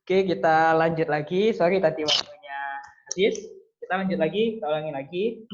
Oke, kita lanjut lagi. Sorry tadi waktunya habis. Kita lanjut lagi, kita ulangi lagi.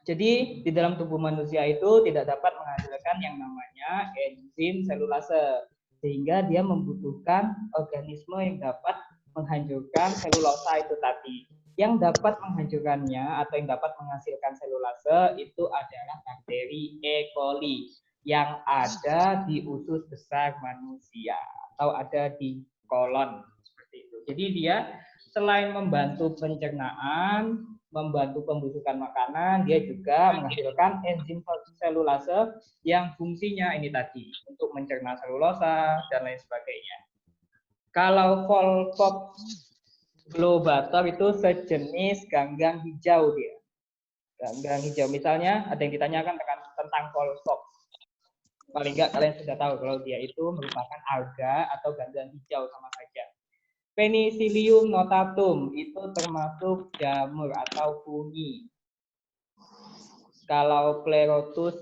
Jadi di dalam tubuh manusia itu tidak dapat menghasilkan yang namanya enzim selulase, sehingga dia membutuhkan organisme yang dapat menghancurkan selulosa itu tadi. Yang dapat menghancurkannya atau yang dapat menghasilkan selulase itu adalah bakteri E. coli yang ada di usus besar manusia atau ada di kolon seperti itu. Jadi dia selain membantu pencernaan, membantu pembusukan makanan, dia juga menghasilkan enzim selulase yang fungsinya ini tadi untuk mencerna selulosa dan lain sebagainya. Kalau Volvox globator itu sejenis ganggang hijau dia. Ganggang hijau. Misalnya ada yang ditanyakan tentang Volvox. Paling enggak kalian sudah tahu kalau dia itu merupakan alga atau ganggang hijau sama saja. Penicillium notatum itu termasuk jamur atau fungi. Kalau Pleurotus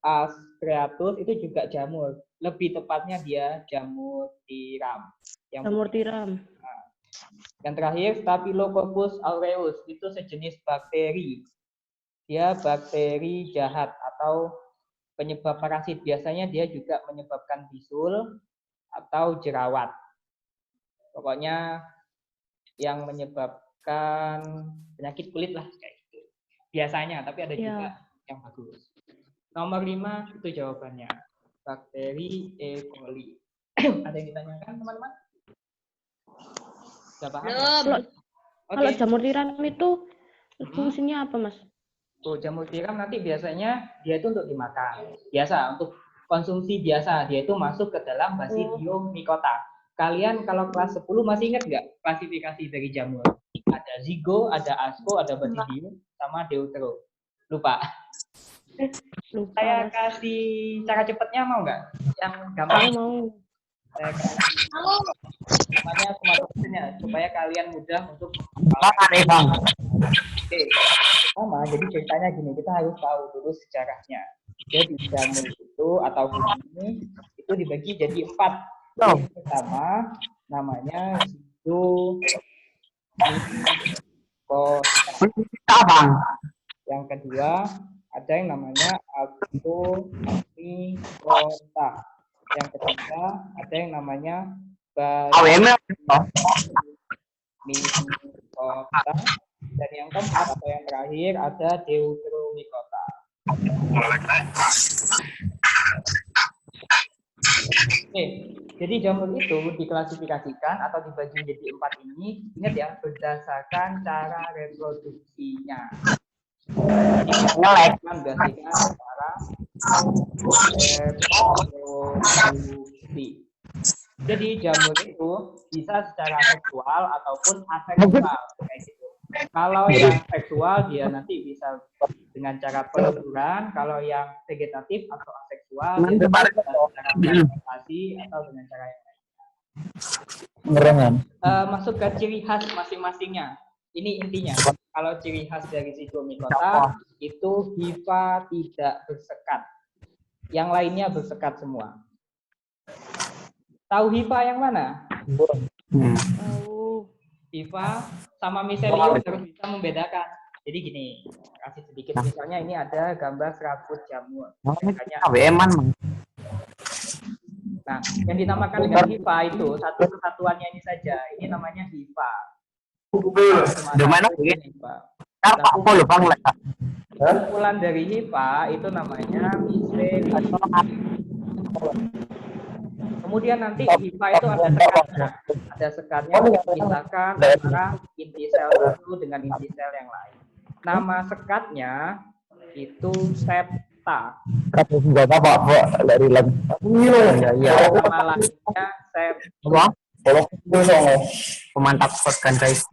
astreatus itu juga jamur. Lebih tepatnya dia jamur tiram. Jamur tiram. Nah, yang terakhir Staphylococcus aureus itu sejenis bakteri. Dia bakteri jahat atau penyebab parasit. Biasanya dia juga menyebabkan bisul atau jerawat. Pokoknya yang menyebabkan penyakit kulit lah kayak gitu. Biasanya, tapi ada juga yang bagus. Nomor 5 itu jawabannya. Bakteri E. coli. Ada yang ditanyakan teman-teman? Sudah paham? Kalau jamur tiram itu fungsinya apa, Mas? Oh, jamur tiram nanti biasanya dia itu untuk dimakan. Biasa untuk konsumsi biasa, dia itu masuk ke dalam Basidiomycota. Kalian kalau kelas 10 masih ingat nggak klasifikasi dari jamur? Ada zigo, ada asco, ada basidium, sama deutero. Lupa. Saya kasih cara cepatnya mau nggak? Yang gampang. Mau. Saya kasih namanya kumatunya supaya kalian mudah untuk Oke, pertama jadi ceritanya gini, kita harus tahu dulu sejarahnya. Jadi jamur itu atau fungi itu dibagi jadi 4. Yang pertama namanya Zygomycota. Yang kedua ada yang namanya Albumicota. Yang ketiga ada yang namanya Basidiomycota. Dan yang keempat atau yang terakhir ada Deuteromycota. Oke, jadi jamur itu diklasifikasikan atau dibagi menjadi 4 ini, ingat ya, berdasarkan cara reproduksinya. Berdasarkan cara reproduksi. Jadi jamur itu bisa secara seksual ataupun aseksual kayak gitu. Kalau yang seksual dia nanti bisa dengan cara pelururan, kalau yang vegetatif atau aseksual dia bisa secara fermentasi atau dengan cara yang lainnya. Masuk ke ciri khas masing-masingnya. Ini intinya. Kalau ciri khas dari Zygomycota itu hifa tidak bersekat. Yang lainnya bersekat semua. Tahu hifa yang mana? Tahu. Hifa sama miselium harus bisa membedakan. Jadi gini, kasih sedikit. Misalnya ini ada gambar serabut jamur. Nah, yang dinamakan dengan hifa itu satu kesatuannya ini saja. Ini namanya hifa. Kumpulan dari hifa itu namanya miselium. Kemudian nanti hifa itu ada sekatnya. Ada sekatnya memisahkan antara inti sel satu dengan inti sel yang lain. Nama sekatnya itu septa. Nama lainnya septum. Pemantap kan guys.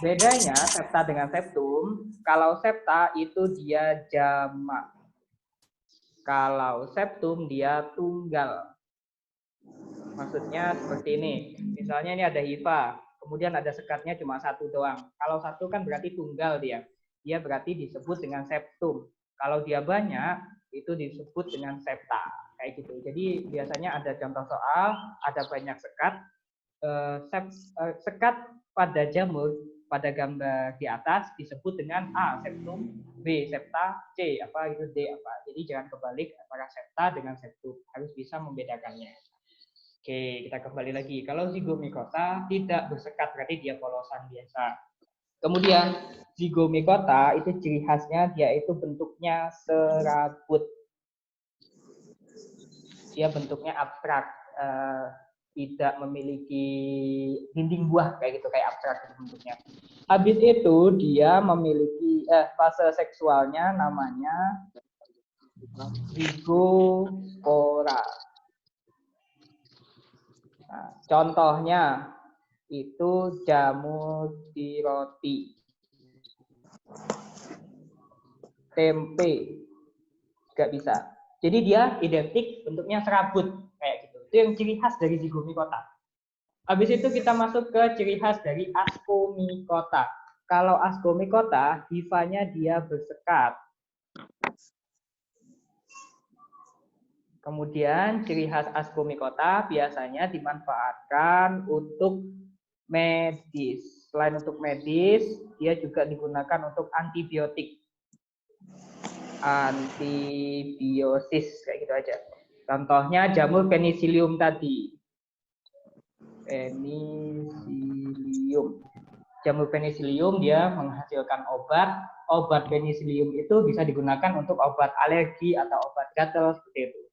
Bedanya septa dengan septum, kalau septa itu dia jamak. Kalau septum dia tunggal. Maksudnya seperti ini. Misalnya ini ada hifa, kemudian ada sekatnya cuma satu doang. Kalau satu kan berarti tunggal dia. Dia berarti disebut dengan septum. Kalau dia banyak, itu disebut dengan septa. Kayak gitu. Jadi biasanya ada contoh soal, ada banyak sekat, sekat pada jamur pada gambar di atas disebut dengan A septum, B septa, C apa itu, D apa. Jadi jangan kebalik antara septa dengan septum, harus bisa membedakannya. Oke, kita kembali lagi. Kalau zigomikota tidak bersekat, berarti dia polosan biasa. Kemudian zigomikota itu ciri khasnya dia itu bentuknya serabut. Dia bentuknya abstrak, tidak memiliki dinding buah kayak gitu, kayak abstrak bentuknya. Habis itu dia memiliki fase seksualnya namanya zigopora. Nah, contohnya itu jamur tiroti, tempe, nggak bisa. Jadi dia identik bentuknya serabut kayak gitu. Itu yang ciri khas dari zigomikota. Habis itu kita masuk ke ciri khas dari ascomycota. Kalau ascomycota, hifanya dia bersekat. Kemudian ciri khas ascomycota biasanya dimanfaatkan untuk medis. Selain untuk medis, dia juga digunakan untuk antibiotik. Antibiosis kayak gitu aja. Contohnya jamur penicillium tadi. Penicillium. Jamur penicillium dia menghasilkan obat. Obat penicillium itu bisa digunakan untuk obat alergi atau obat gatal seperti itu.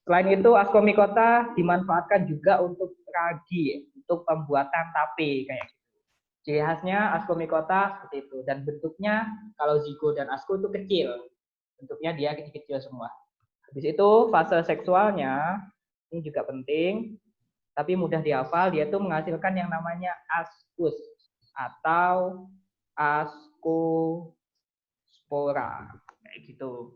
Selain itu ascomycota dimanfaatkan juga untuk ragi, untuk pembuatan tape kayak gitu. Ciri khasnya ascomycota seperti itu, dan bentuknya kalau zigo dan asco itu kecil. Bentuknya dia kecil-kecil semua. Habis itu fase seksualnya ini juga penting, tapi mudah dihafal. Dia tuh menghasilkan yang namanya ascus atau ascospora kayak gitu.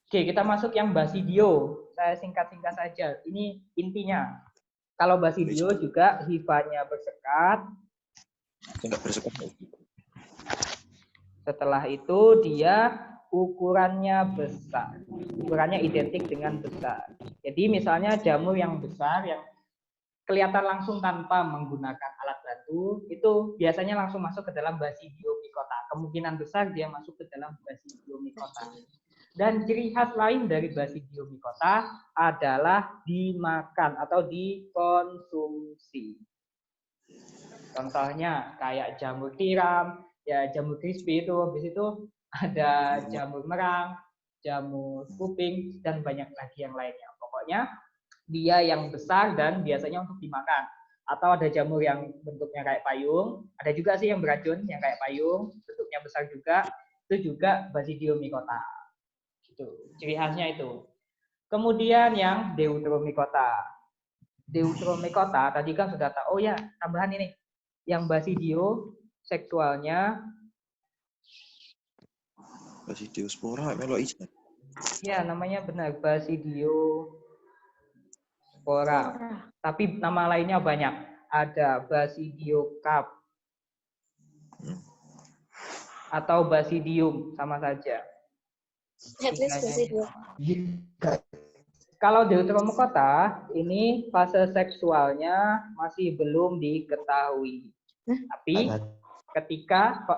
Oke, kita masuk yang basidio. Saya singkat-singkat saja. Ini intinya. Kalau basidio juga hifanya bersekat. Setelah itu dia ukurannya besar. Ukurannya identik dengan besar. Jadi misalnya jamur yang besar yang kelihatan langsung tanpa menggunakan alat bantu, itu biasanya langsung masuk ke dalam basidiomycota. Kemungkinan besar dia masuk ke dalam basidiomycota. Dan ciri khas lain dari basidiomycota adalah dimakan atau dikonsumsi. Contohnya kayak jamur tiram, ya jamur crispy itu, habis itu ada jamur merang, jamur kuping, dan banyak lagi yang lainnya. Pokoknya dia yang besar dan biasanya untuk dimakan. Atau ada jamur yang bentuknya kayak payung, ada juga sih yang beracun yang kayak payung, bentuknya besar juga, itu juga basidiomycota. Itu ciri khasnya itu. Kemudian yang deuteromycota. Deuteromycota tadi kan sudah tahu. Oh ya, tambahan ini. Yang basidio seksualnya Basidiospora melo ijan. ya namanya benar Basidiospora. Tapi nama lainnya banyak. Ada Basidiocarp atau Basidium sama saja. Kalau deuteromycota ini fase seksualnya masih belum diketahui. Tapi ketika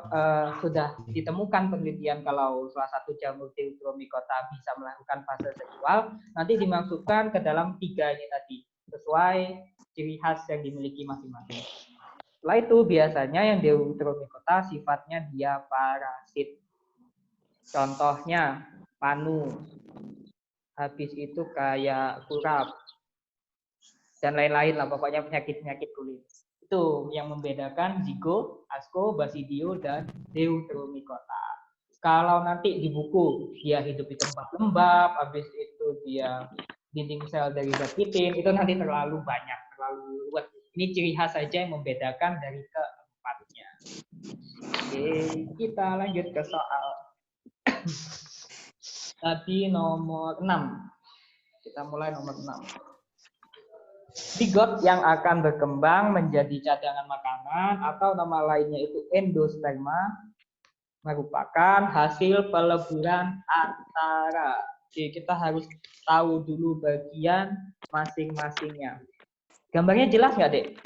sudah ditemukan penelitian kalau salah satu jamur deuteromycota bisa melakukan fase seksual, nanti dimasukkan ke dalam 3 ini tadi, sesuai ciri khas yang dimiliki masing-masing. Setelah itu biasanya yang deuteromycota sifatnya dia parasit. Contohnya panu. Habis itu kayak kurap. Dan lain-lain lah, pokoknya penyakit-penyakit kulit. Itu yang membedakan zigo, asco, basidio, dan deuteromycota. Kalau nanti di buku dia hidup di tempat lembab, habis itu dia dinding sel dari zat kitin, itu nanti terlalu banyak, terlalu luas. Ini ciri khas saja yang membedakan dari keempatnya. Oke, kita lanjut ke soal tadi nomor 6. Kita mulai nomor 6. Zigot yang akan berkembang menjadi cadangan makanan atau nama lainnya itu endosperma merupakan hasil peleburan antara. Jadi kita harus tahu dulu bagian masing-masingnya. Gambarnya jelas nggak, Dek?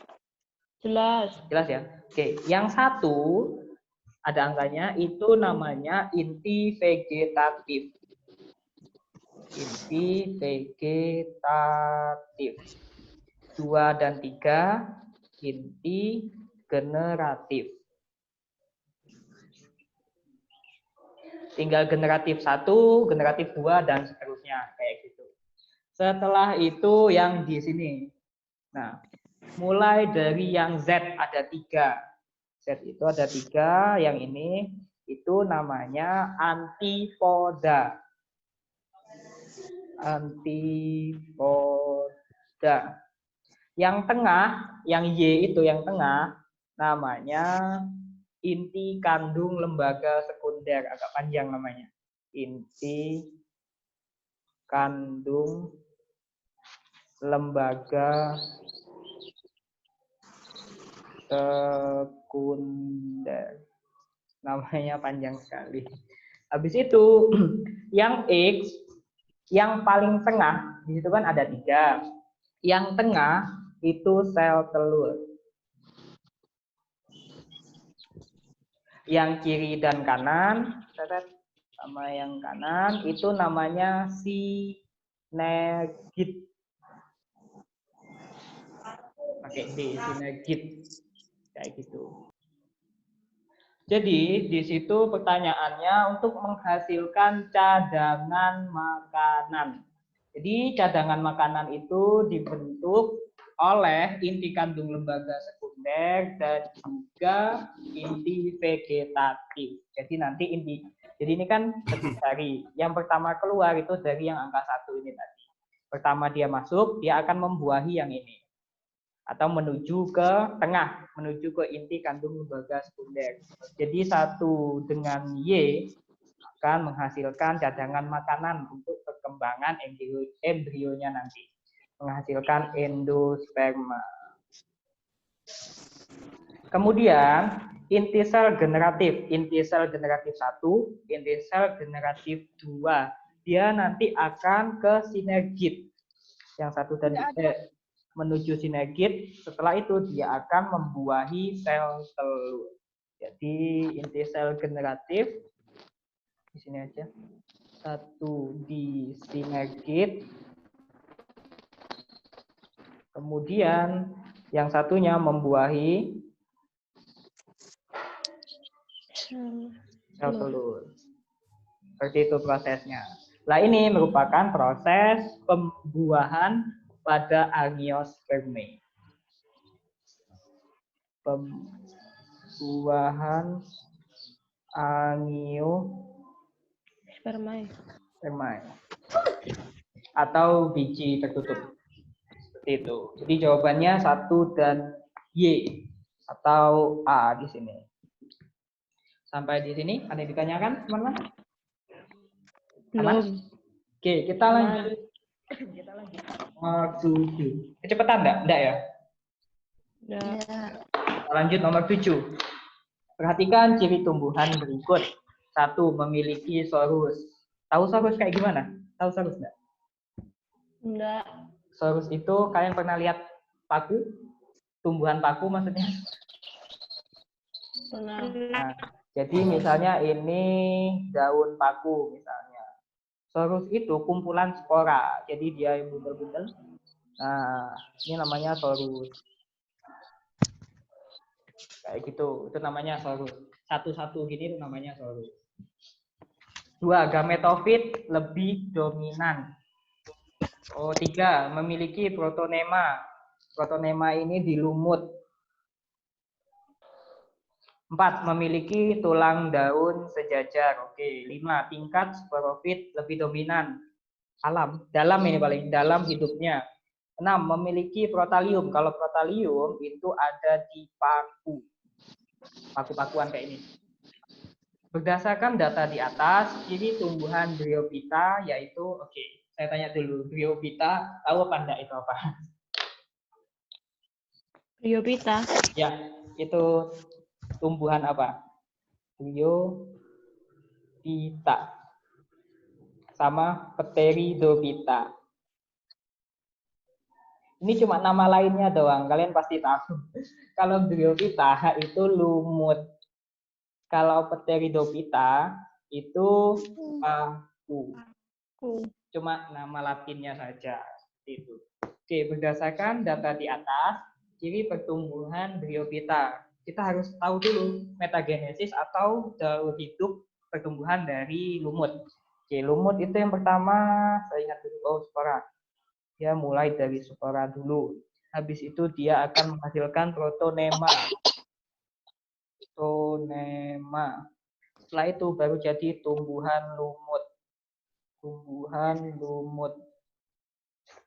Jelas. Jelas ya? Oke, yang satu ada angkanya itu namanya inti vegetatif. Inti vegetatif. 2 dan 3 inti generatif. Tinggal generatif 1, generatif 2 dan seterusnya kayak gitu. Setelah itu yang di sini. Nah, mulai dari yang Z ada 3. Z itu ada 3, yang ini itu namanya antipoda. Antipoda. Yang tengah, yang Y itu yang tengah, namanya inti kandung lembaga sekunder. Agak panjang namanya. Inti kandung lembaga sekunder. Namanya panjang sekali. Habis itu, yang X, yang paling tengah, di situ kan ada 3. Yang tengah itu sel telur. Yang kiri dan kanan, sama yang kanan, itu namanya sinergit. Pakai D, sinergit. Kayak gitu. Jadi di situ pertanyaannya untuk menghasilkan cadangan makanan. Jadi cadangan makanan itu dibentuk oleh inti kandung lembaga sekunder dan juga inti vegetatif. Jadi nanti jadi ini kan dari yang pertama keluar itu dari yang angka 1 ini tadi. Pertama dia masuk, dia akan membuahi yang ini. Atau menuju ke tengah, menuju ke inti kandung lembaga sekunder. Jadi 1 dengan Y akan menghasilkan cadangan makanan untuk perkembangan embrionya nanti. Menghasilkan endosperma. Kemudian inti sel generatif 1, inti sel generatif 2. Dia nanti akan ke sinergit. Yang 1 dan menuju sinergit, setelah itu dia akan membuahi sel telur. Jadi inti sel generatif di sini aja. 1 di sinergit. Kemudian yang satunya membuahi sel telur. Seperti itu prosesnya. Nah, ini merupakan proses pembuahan pada angiospermae. Pembuahan angiospermae atau biji tertutup. Seperti itu. Jadi jawabannya 1 dan Y atau A di sini. Sampai di sini ada yang ditanyakan, teman-teman? Belum. Oke, kita lanjut. Nomor 7. Kecepatan enggak ya? Ya. Lanjut nomor 7. Perhatikan ciri tumbuhan berikut. 1. Memiliki sorus. Tahu sorus kayak gimana? Tahu sorus enggak? Enggak. Sorus itu kalian pernah lihat paku? Tumbuhan paku maksudnya? Pernah. Nah, jadi misalnya ini daun paku misalnya. Sorus itu kumpulan spora. Jadi dia yang bundel-bundel. Nah, ini namanya sorus. Kayak gitu. Itu namanya sorus. Satu-satu gini itu namanya sorus. 2. Gametofit lebih dominan. 3. Memiliki protonema. Protonema ini di lumut. 4. Memiliki tulang daun sejajar. Oke. 5. Tingkat sporofit lebih dominan. Dalam ini paling dalam hidupnya. 6. Memiliki protalium. Kalau protalium itu ada di paku. Paku-pakuan kayak ini. Berdasarkan data di atas, ciri tumbuhan Bryophyta yaitu, saya tanya dulu, Bryophyta tahu apa enggak itu apa? Bryophyta. Ya, itu tumbuhan apa? Bryophyta. Sama Pteridophyta. Ini cuma nama lainnya doang, kalian pasti tahu. Kalau Bryophyta itu lumut. Kalau Pteridophyta itu paku. Cuma nama latinnya saja. Itu. Oke, berdasarkan data di atas, ciri pertumbuhan Bryophyta. Kita harus tahu dulu metagenesis atau daur hidup pertumbuhan dari lumut. Oke, lumut itu yang pertama, saya ingat dulu, spora. Dia mulai dari spora dulu. Habis itu dia akan menghasilkan protonema. Setelah itu baru jadi tumbuhan lumut.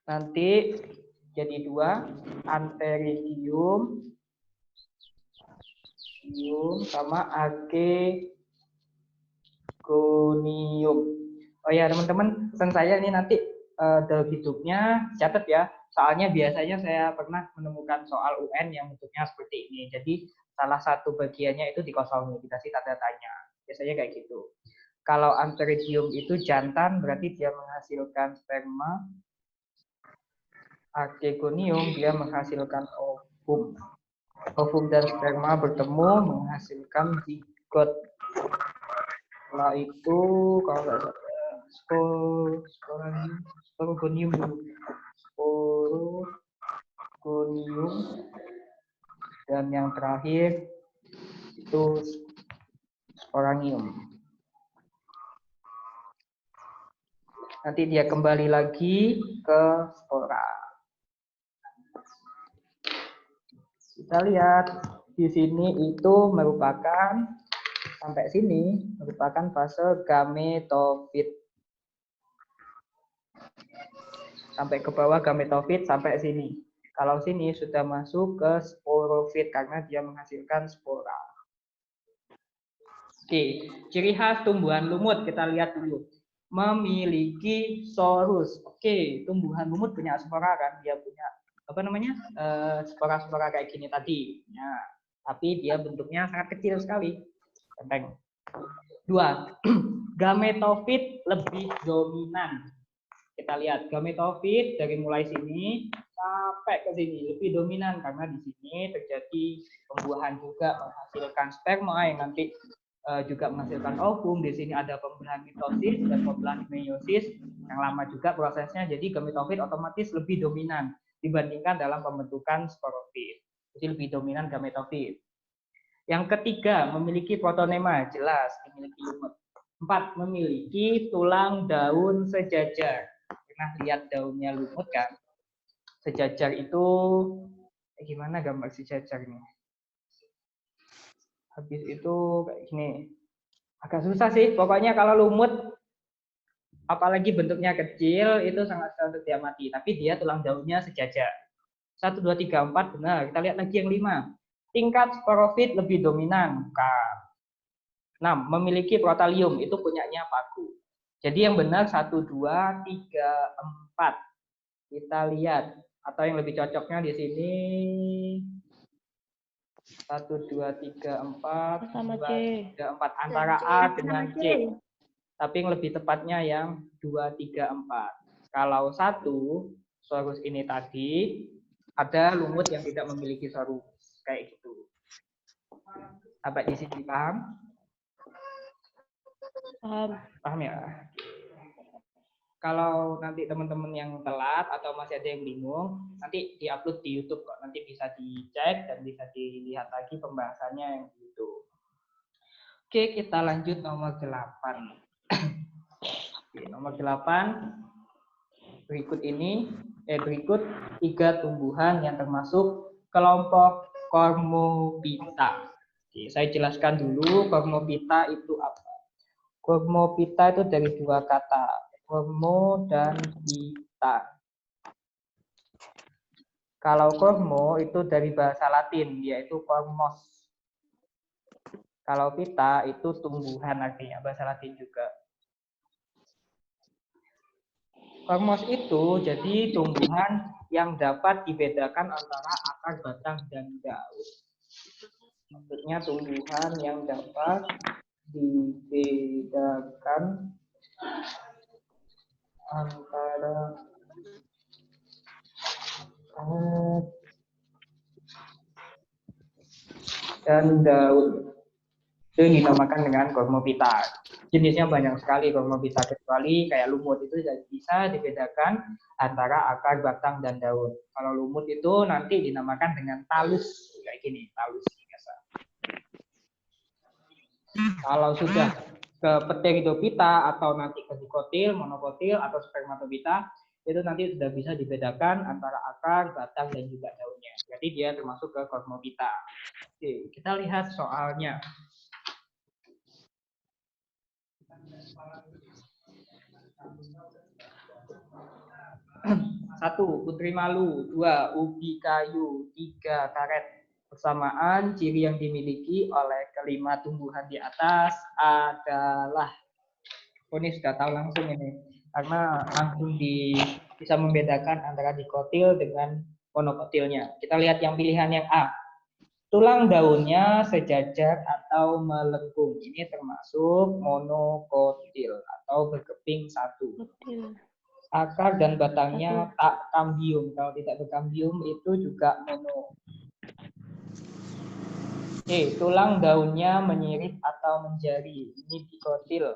Nanti jadi dua, antheridium sama archegonium. Oh ya teman-teman, pesan saya ini nanti dalam hidupnya catat ya. Soalnya biasanya saya pernah menemukan soal UN yang bentuknya seperti ini. Jadi salah satu bagiannya itu dikosongi, dikasih tanda tanya. Biasanya kayak gitu. Kalau antheridium itu jantan, berarti dia menghasilkan sperma. Archegonium dia menghasilkan ovum. Ovum dan sperma bertemu menghasilkan zigot. Setelah itu kalau nggak salah sporogonium dan yang terakhir itu sporangium. Nanti dia kembali lagi ke spora. Kita lihat di sini itu merupakan sampai sini merupakan fase gametofit. Sampai ke bawah gametofit sampai sini. Kalau sini sudah masuk ke sporofit karena dia menghasilkan spora. Oke, ciri khas tumbuhan lumut kita lihat dulu. Memiliki sorus. Oke, tumbuhan lumut punya spora kan? Dia punya apa namanya? Spora-spora kayak gini tadi. Ya, tapi dia bentuknya sangat kecil sekali. Tenteng. 2. Gametofit lebih dominan. Kita lihat gametofit dari mulai sini sampai ke sini lebih dominan karena di sini terjadi pembuahan juga menghasilkan sperma yang nanti juga menghasilkan ovum. Di sini ada pembelahan mitosis dan pembelahan meiosis yang lama juga prosesnya. Jadi gametofit otomatis lebih dominan dibandingkan dalam pembentukan sporofit. Jadi lebih dominan gametofit. Yang ketiga, memiliki protonema, jelas dimiliki lumut. 4. Memiliki tulang daun sejajar. Pernah lihat daunnya lumut kan? Sejajar itu gimana gambar sejajar ini? Habis itu kayak gini. Agak susah sih, pokoknya kalau lumut apalagi bentuknya kecil itu sangat untuk diamati, tapi dia tulang daunnya sejajar. 1, 2, 3, 4 benar. Kita lihat lagi yang 5. Tingkat sporofit lebih dominan. 6. Memiliki protalium, itu punyanya paku. Jadi yang benar 1, 2, 3, 4. Kita lihat atau yang lebih cocoknya di sini 1, 2, 3, 4 sama 2, 3, 4 antara A dengan C. Tapi yang lebih tepatnya yang 2, 3, 4. Kalau 1 sorus ini tadi ada lumut yang tidak memiliki sorus kayak gitu. Sampai di sini paham? Paham ya? Kalau nanti teman-teman yang telat atau masih ada yang bingung, nanti diupload di YouTube kok. Nanti bisa dicek dan bisa dilihat lagi pembahasannya yang itu. Oke, kita lanjut nomor 8. Oke, nomor 8 berikut 3 tumbuhan yang termasuk kelompok Cormopita. Oke, saya jelaskan dulu Cormopita itu apa. Cormopita itu dari 2 kata, cormo dan pita. Kalau cormo itu dari bahasa Latin, yaitu cormos. Kalau pita itu tumbuhan artinya, bahasa Latin juga. Cormos itu jadi tumbuhan yang dapat dibedakan antara akar, batang, dan daun. Maksudnya tumbuhan yang dapat dibedakan antara dan daun. Itu dinamakan dengan Gormophyta. Jenisnya banyak sekali Gormophyta, kecuali kayak lumut itu bisa dibedakan antara akar, batang, dan daun. Kalau lumut itu nanti dinamakan dengan talus, kayak gini, talus biasa. Kalau sudah ke Pteridophyta atau nanti ke dikotil, monokotil, atau spermatophyta, itu nanti sudah bisa dibedakan antara akar, batang, dan juga daunnya. Jadi dia termasuk ke Gormophyta. Oke, kita lihat soalnya. 1. Putri malu. 2. Ubi kayu. 3. Karet. Persamaan ciri yang dimiliki oleh kelima tumbuhan di atas adalah, ini sudah tahu langsung ini, karena langsung bisa membedakan antara dikotil dengan monokotilnya. Kita lihat yang pilihan yang A. Tulang daunnya sejajar atau melengkung. Ini termasuk monokotil atau berkeping satu. Akar dan batangnya tak kambium. Kalau tidak berkambium itu juga mono. Tulang daunnya menyirip atau menjari. Ini dikotil.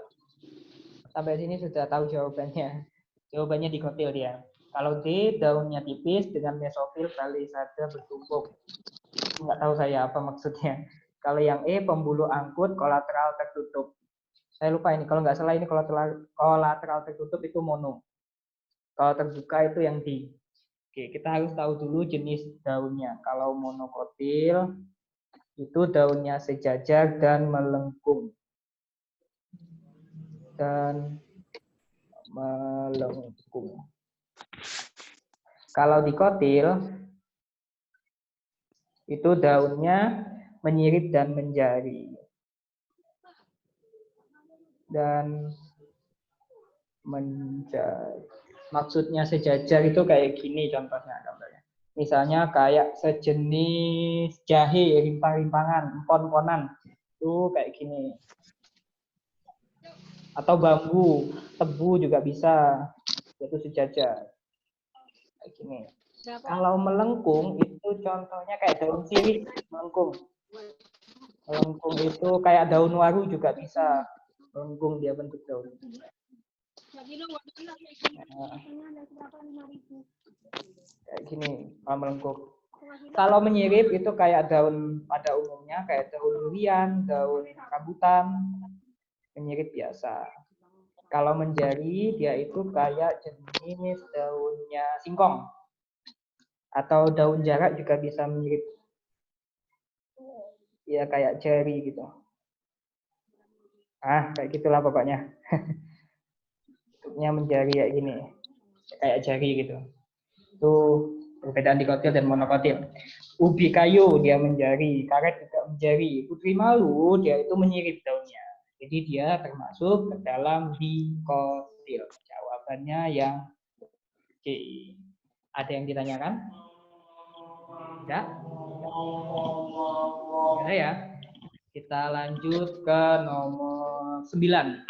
Sampai sini sudah tahu jawabannya. Jawabannya dikotil dia. Kalau D, daunnya tipis dengan mesofil balisada bertumpuk. Nggak tahu saya apa maksudnya. Kalau yang E, pembuluh angkut kolateral tertutup. Saya lupa ini. Kalau nggak salah ini kolateral tertutup itu mono. Kalau terbuka itu yang D. Oke, kita harus tahu dulu jenis daunnya. Kalau monokotil itu daunnya sejajar dan melengkung. Kalau dikotil itu daunnya menyirip dan menjari. Maksudnya sejajar itu kayak gini contohnya gambarnya. Misalnya kayak sejenis jahe, rimpang-rimpangan, empon-emponan. Itu kayak gini. Atau bambu, tebu juga bisa. Itu sejajar. Kayak gini. Kalau melengkung itu contohnya kayak daun sirih, melengkung. Melengkung itu kayak daun waru juga bisa. Melengkung dia bentuk daun. Kayak gini, kalau melengkung. Kalau menyirip itu kayak daun pada umumnya, kayak daun durian, daun rambutan, menyirip biasa. Kalau menjari, dia itu kayak jenis daunnya singkong. Atau daun jarak juga bisa menyirip. Ya kayak jari gitu. Kayak gitulah pokoknya. Bentuknya menjari kayak gini. Kayak jari gitu. Itu perbedaan dikotil dan monokotil. Ubi kayu dia menjari, karet juga menjari. Putri malu dia itu menyirip daunnya. Jadi dia termasuk ke dalam dikotil. Jawabannya yang C. Ada yang ditanyakan? Tidak? Tidak ya. Kita lanjut ke nomor 9.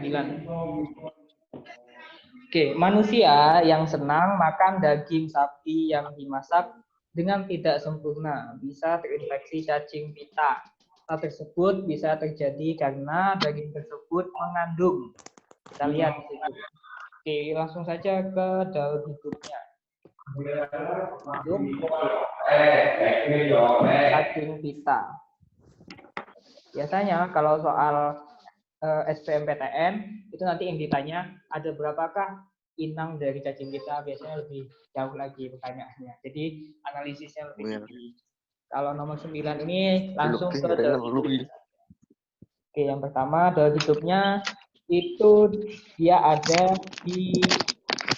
9. Oke, manusia yang senang makan daging sapi yang dimasak dengan tidak sempurna bisa terinfeksi cacing pita. Hal tersebut bisa terjadi karena daging tersebut mengandung. Kita lihat di situ. Oke, langsung saja ke daun hidupnya. Cacing pita. Biasanya kalau soal SBMPTN itu nanti yang ditanya ada berapakah inang dari cacing pita, biasanya lebih jauh lagi pertanyaannya. Jadi analisisnya lebih tinggi. Kalau nomor 9 ini langsung ke daun hidup. Oke, yang pertama daun hidupnya itu dia ada di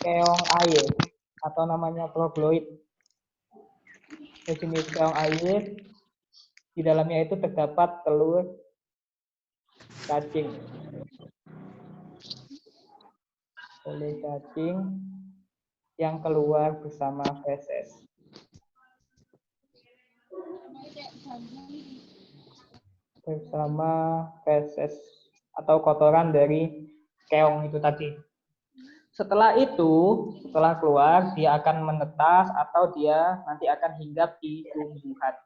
keong air atau namanya trogloid. Sejenis keong air, di dalamnya itu terdapat telur cacing. Oleh cacing yang keluar bersama feses. Bersama feses atau kotoran dari keong itu tadi. Setelah itu, setelah keluar, dia akan menetas atau dia nanti akan hinggap di tumbuhan,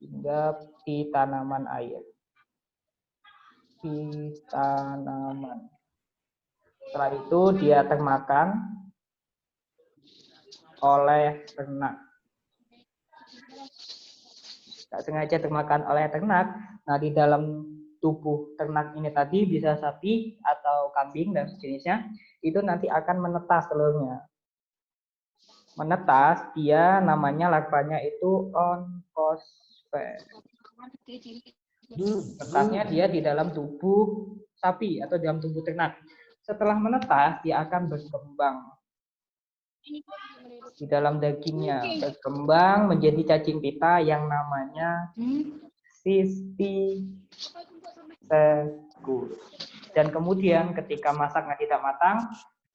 hinggap di tanaman air, di tanaman. Setelah itu dia termakan oleh ternak. Tak sengaja termakan oleh ternak. Nah, di dalam tubuh ternak ini tadi bisa sapi atau kambing dan sejenisnya, itu nanti akan menetas telurnya. Menetas, dia namanya larvanya itu onkosfer. Menetasnya dia di dalam tubuh sapi atau dalam tubuh ternak. Setelah menetas, dia akan berkembang di dalam dagingnya, berkembang menjadi cacing pita yang namanya Cysticercus. Dan kemudian ketika masaknya tidak matang,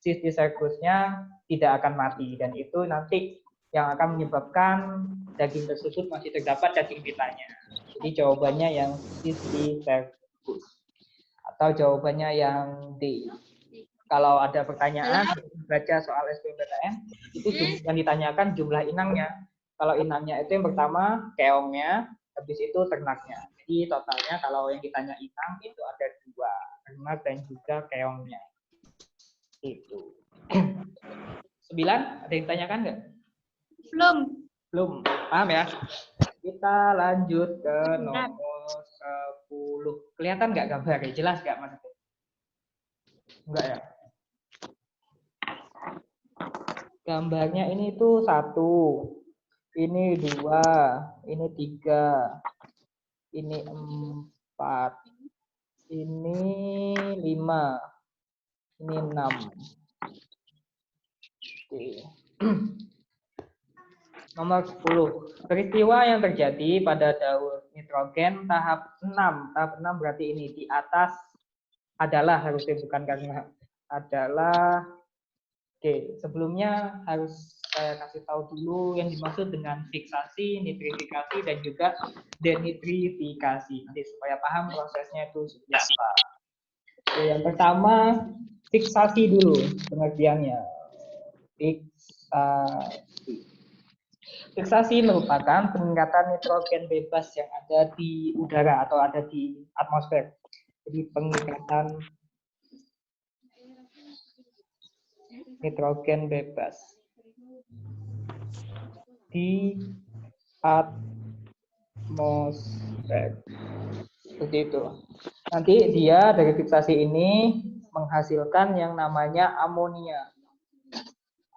Cysticercusnya tidak akan mati, dan itu nanti yang akan menyebabkan daging tersebut masih terdapat cacing pitanya. Jadi jawabannya yang Cysticercus atau jawabannya yang D. Kalau ada pertanyaan baca soal SBMPTN, itu yang ditanyakan jumlah inangnya. Kalau inangnya itu yang pertama keongnya, habis itu ternaknya. Jadi totalnya kalau yang ditanya inang itu ada 2, ternak dan juga keongnya. Itu. 9, ada yang ditanyakan nggak? Belum. Paham ya? Kita lanjut ke nomor 10. Kelihatan nggak gambarnya? Jelas nggak maksudnya? Enggak ya? Gambarnya ini tuh 1, ini 2, ini 3, ini 4, ini 5, ini 6. Oke. Nomor 10. Peristiwa yang terjadi pada daur nitrogen tahap 6. Tahap 6 berarti ini di atas adalah, harusnya bukan karena adalah. Oke, sebelumnya harus saya kasih tahu dulu yang dimaksud dengan fiksasi, nitrifikasi, dan juga denitrifikasi. Nanti supaya paham prosesnya itu seperti apa. Oke, yang pertama, fiksasi dulu pengertiannya. Fiksasi. Fiksasi merupakan peningkatan nitrogen bebas yang ada di udara atau ada di atmosfer. Jadi peningkatan nitrogen bebas di atmosfer. Seperti itu. Nanti dia dari fiksasi ini menghasilkan yang namanya amonia.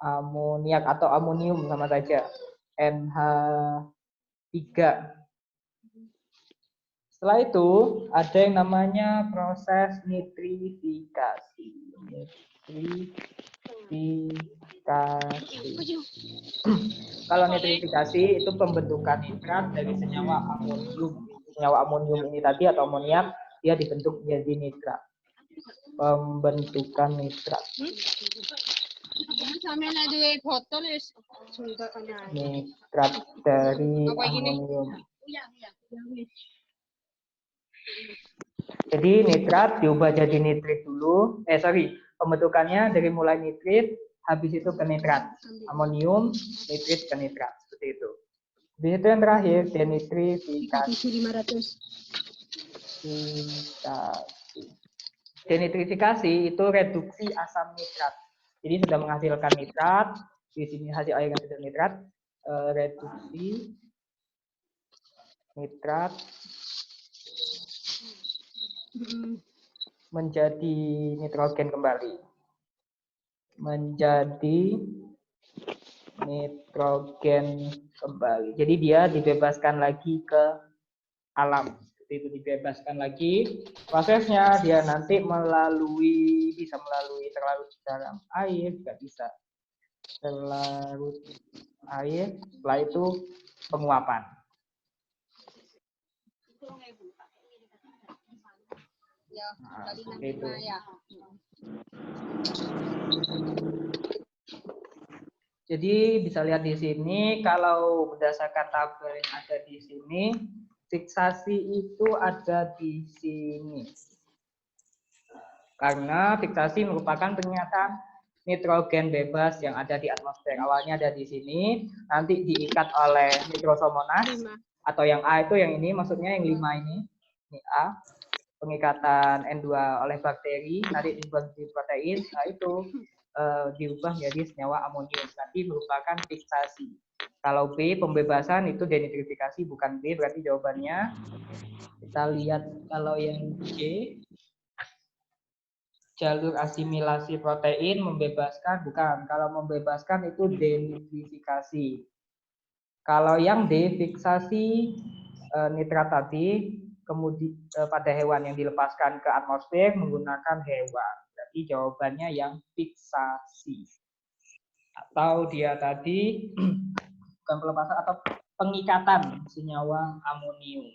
Amoniak atau amonium sama saja. NH3. Setelah itu ada yang namanya proses nitrifikasi. Kalau nitrifikasi itu pembentukan nitrat dari senyawa amonium. Senyawa amonium ini tadi atau amoniak, dia dibentuk menjadi nitrat. Pembentukan nitrat. Nitrat dari amonium. Jadi nitrat diubah jadi nitrit dulu. Pembentukannya dari mulai nitrit, habis itu ke nitrat. Amonium, nitrit ke nitrat. Seperti itu. Habis itu yang terakhir, denitrifikasi. Denitrifikasi itu reduksi asam nitrat. Jadi sudah menghasilkan nitrat, di sini hasil air yang sudah nitrat, reduksi nitrat menjadi nitrogen kembali. Menjadi nitrogen kembali. Jadi dia dibebaskan lagi ke alam. Itu dibebaskan lagi. Prosesnya dia nanti bisa melalui terlarut dalam air, nggak bisa terlarut air. Setelah itu penguapan. Nah, itu. Jadi bisa lihat di sini kalau berdasarkan tabel yang ada di sini, fiksasi itu ada di sini. Karena fiksasi merupakan pernyataan nitrogen bebas yang ada di atmosfer. Awalnya ada di sini, nanti diikat oleh nitrosomonas, atau yang A itu yang ini, maksudnya yang 5 ini A, pengikatan N2 oleh bakteri, nanti dibuat di protein, nah itu diubah menjadi senyawa amonium. Nanti merupakan fiksasi. Kalau B, pembebasan, itu denitrifikasi, bukan B, berarti jawabannya. Kita lihat kalau yang C, jalur asimilasi protein membebaskan, bukan. Kalau membebaskan itu denitrifikasi. Kalau yang D, fiksasi nitrat tadi, kemudian pada hewan yang dilepaskan ke atmosfer menggunakan hewan. Berarti jawabannya yang fiksasi. Atau dia tadi bukan pelepasan atau pengikatan senyawa amonium.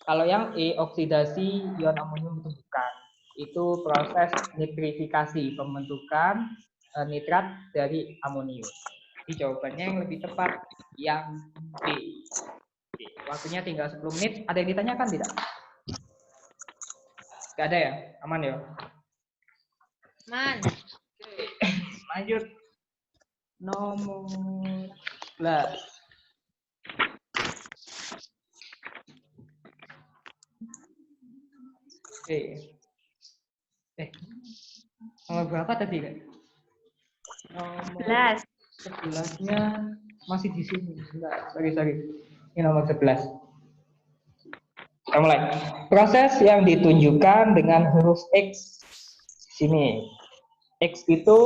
Kalau yang E, oksidasi ion amonium itu bukan. Itu proses nitrifikasi, pembentukan nitrat dari amonium. Jadi jawabannya yang lebih tepat yang B. Waktunya tinggal 10 menit. Ada yang ditanyakan tidak? Gak ada ya? Aman ya? Man. Lanjut. Nomor 11. Nomor berapa tadi kan? Nomor 11-nya masih di sini. Sorry. Ini nomor 11. Kita mulai. Proses yang ditunjukkan dengan huruf X. Sini. X itu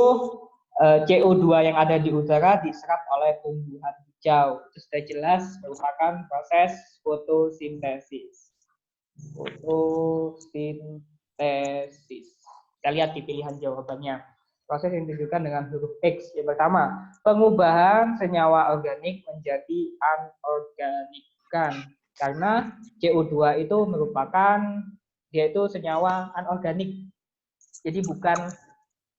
CO2 yang ada di udara diserap oleh tumbuhan hijau. Itu sudah jelas merupakan proses fotosintesis. Fotosintesis. Kita lihat di pilihan jawabannya. Proses yang ditunjukkan dengan huruf X. Yang pertama, pengubahan senyawa organik menjadi anorganik. Karena CO2 itu merupakan, dia itu senyawa anorganik. Jadi bukan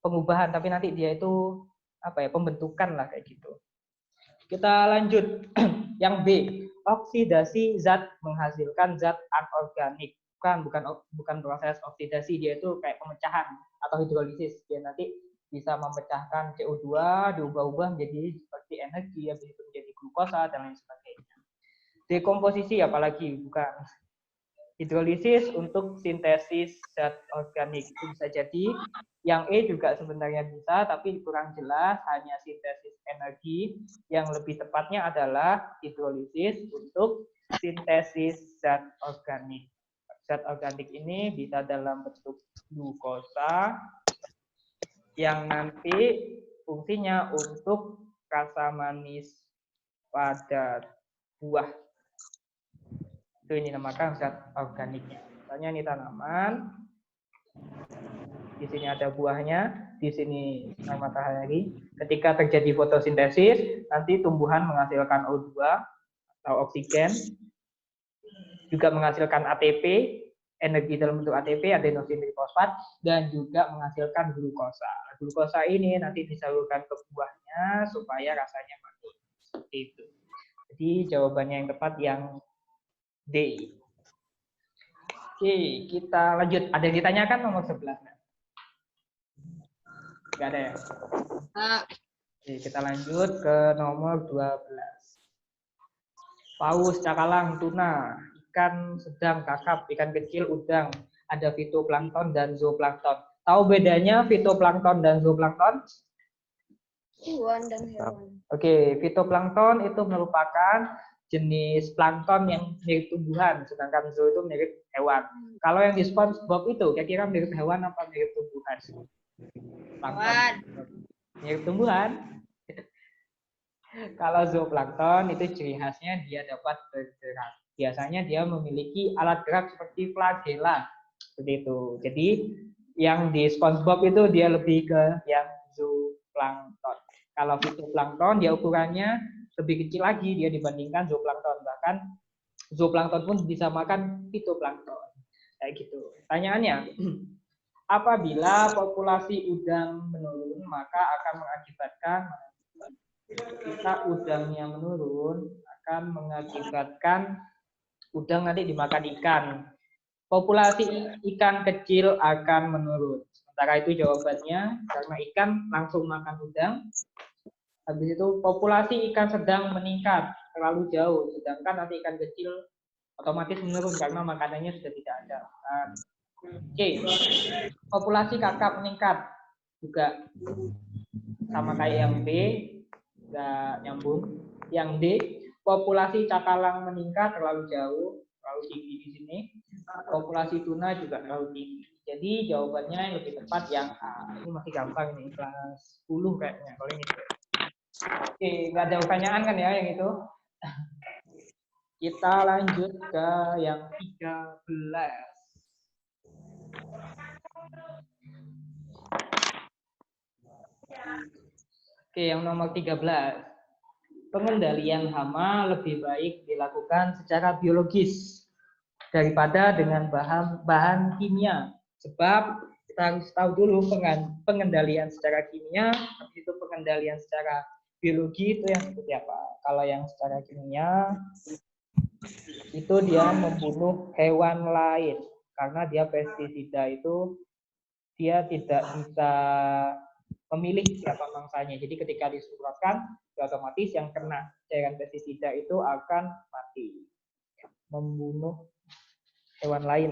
pengubahan, tapi nanti dia itu pembentukan lah kayak gitu. Kita lanjut. Yang B, oksidasi zat menghasilkan zat anorganik. Bukan proses oksidasi, dia itu kayak pemecahan atau hidrolisis. Dia nanti bisa memecahkan CO2, diubah-ubah menjadi seperti energi, habis itu menjadi glukosa dan lain sebagainya. Dekomposisi apalagi, bukan. Hidrolisis untuk sintesis zat organik, itu bisa jadi. Yang E juga sebenarnya bisa, tapi kurang jelas, hanya sintesis energi. Yang lebih tepatnya adalah hidrolisis untuk sintesis zat organik. Zat organik ini bisa dalam bentuk glukosa, yang nanti fungsinya untuk rasa manis pada buah. Itu ini namakan zat organiknya. Misalnya ini tanaman, di sini ada buahnya, di sini sinar matahari. Ketika terjadi fotosintesis, nanti tumbuhan menghasilkan O2 atau oksigen, juga menghasilkan ATP, energi dalam bentuk ATP, adenosin trifosfat, dan juga menghasilkan glukosa. Glukosa ini nanti disalurkan ke buahnya supaya rasanya manis. Seperti itu. Jadi jawabannya yang tepat yang D. Oke, kita lanjut. Ada yang ditanyakan nomor 11? Nggak ada ya? Oke, kita lanjut ke nomor 12. Paus, cakalang, tuna, ikan sedang, kakap, ikan kecil, udang. Ada fitoplankton dan zooplankton. Tahu bedanya fitoplankton dan zooplankton? Hewan dan hewan. Oke, fitoplankton itu merupakan jenis plankton yang mirip tumbuhan, sedangkan zoo itu mirip hewan. Kalau yang di SpongeBob itu, kira-kira mirip hewan apa mirip tumbuhan? Plankton. Mirip tumbuhan. Kalau zooplankton itu ciri khasnya dia dapat bergerak. Biasanya dia memiliki alat gerak seperti flagela. Seperti itu. Jadi yang di SpongeBob itu dia lebih ke yang zooplankton. Kalau fitoplankton dia ukurannya lebih kecil lagi dia dibandingkan zooplankton. Bahkan zooplankton pun bisa makan fitoplankton. Kayak gitu. Pertanyaannya, apabila populasi udang menurun, maka akan mengakibatkan, ketika udangnya menurun, akan mengakibatkan udang nanti dimakan ikan. populasi ikan kecil akan menurun. Sementara itu jawabannya karena ikan langsung makan udang. Habis itu populasi ikan sedang meningkat terlalu jauh, sedangkan nanti ikan kecil otomatis menurun karena makanannya sudah tidak ada. Oke, populasi kakap meningkat juga sama kayak yang B, nggak nyambung. Yang D, populasi cakalang meningkat terlalu jauh, terlalu tinggi di sini. Populasi tuna juga terlalu tinggi. Jadi jawabannya yang lebih tepat yang A. Ini masih gampang ini, kelas 10 kayaknya kalau ini. Oke, nggak ada pertanyaan kan ya yang itu? Kita lanjut ke yang 13. Oke, yang nomor 13. Pengendalian hama lebih baik dilakukan secara biologis daripada dengan bahan kimia. Sebab kita harus tahu dulu pengendalian secara kimia, habis itu pengendalian secara biologi itu yang seperti apa. Kalau yang secara kimia itu dia membunuh hewan lain karena dia pestisida itu dia tidak bisa memilih siapa mangsanya. Jadi ketika disemprotkan, otomatis yang kena cairan pestisida itu akan mati, membunuh hewan lain.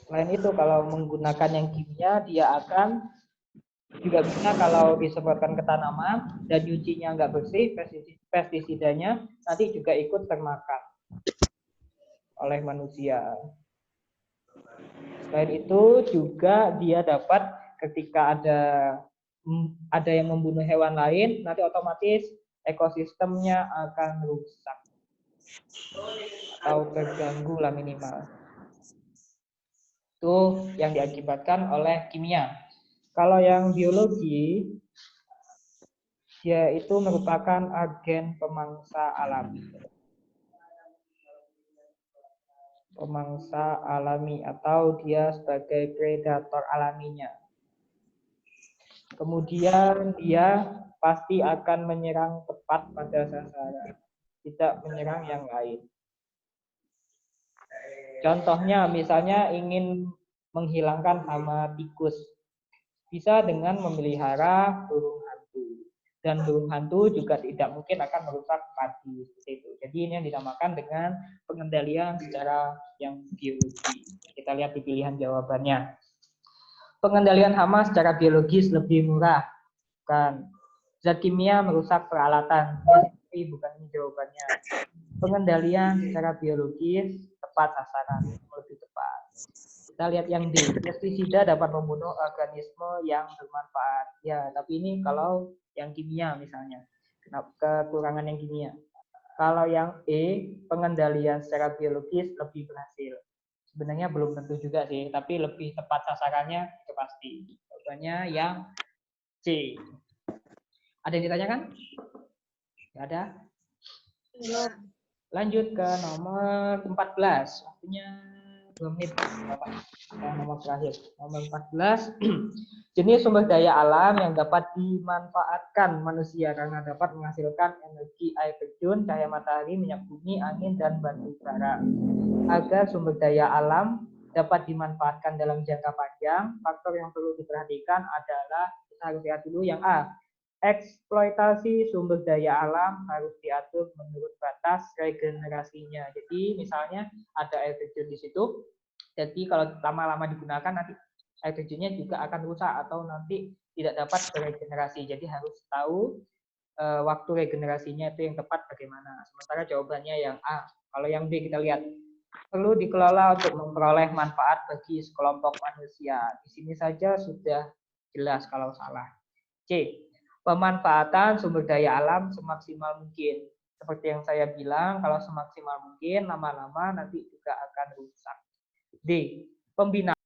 Selain itu, kalau menggunakan yang kimia, dia akan juga bisa kalau disemprotkan ke tanaman dan nyucinya nggak bersih, pestisidanya nanti juga ikut termakan oleh manusia. Selain itu juga dia dapat ketika ada yang membunuh hewan lain, nanti otomatis ekosistemnya akan rusak atau terganggu lah minimal. Itu yang diakibatkan oleh kimia. Kalau yang biologi, dia itu merupakan agen pemangsa alami. Pemangsa alami atau dia sebagai predator alaminya. Kemudian dia pasti akan menyerang tepat pada sasaran, tidak menyerang yang lain. Contohnya misalnya ingin menghilangkan hama tikus, bisa dengan memelihara burung hantu. Dan burung hantu juga tidak mungkin akan merusak padi seperti itu. Jadi ini yang dinamakan dengan pengendalian secara yang biologi. Kita lihat di pilihan jawabannya. Pengendalian hama secara biologis lebih murah. Bukan. Zat kimia merusak peralatan. Tapi bukan ini jawabannya. Pengendalian secara biologis tepat sasaran, lebih tepat. Kita lihat yang D. Pestisida dapat membunuh organisme yang bermanfaat. Ya, tapi ini kalau yang kimia misalnya. Kekurangan yang kimia. Kalau yang E, pengendalian secara biologis lebih berhasil. Sebenarnya belum tentu juga sih, tapi lebih tepat sasarannya itu pasti. Jawabannya yang C. Ada yang ditanyakan? Tidak ada? Lanjut ke nomor 14. Waktunya 2 menit. Nomor terakhir. Nomor 14. Jenis sumber daya alam yang dapat dimanfaatkan manusia karena dapat menghasilkan energi air terjun, cahaya matahari, minyak bumi, angin, dan batu bara. Agar sumber daya alam dapat dimanfaatkan dalam jangka panjang, faktor yang perlu diperhatikan adalah, kita harus lihat dulu yang A. Eksploitasi sumber daya alam harus diatur menurut batas regenerasinya. Jadi misalnya ada air terjun di situ, jadi kalau lama-lama digunakan nanti air terjunnya juga akan rusak atau nanti tidak dapat beregenerasi. Jadi harus tahu waktu regenerasinya itu yang tepat bagaimana. Sementara jawabannya yang A. Kalau yang B kita lihat, perlu dikelola untuk memperoleh manfaat bagi sekelompok manusia. Di sini saja sudah jelas kalau salah. C. Pemanfaatan sumber daya alam semaksimal mungkin. Seperti yang saya bilang, kalau semaksimal mungkin, lama-lama nanti juga akan rusak. D. Pembinaan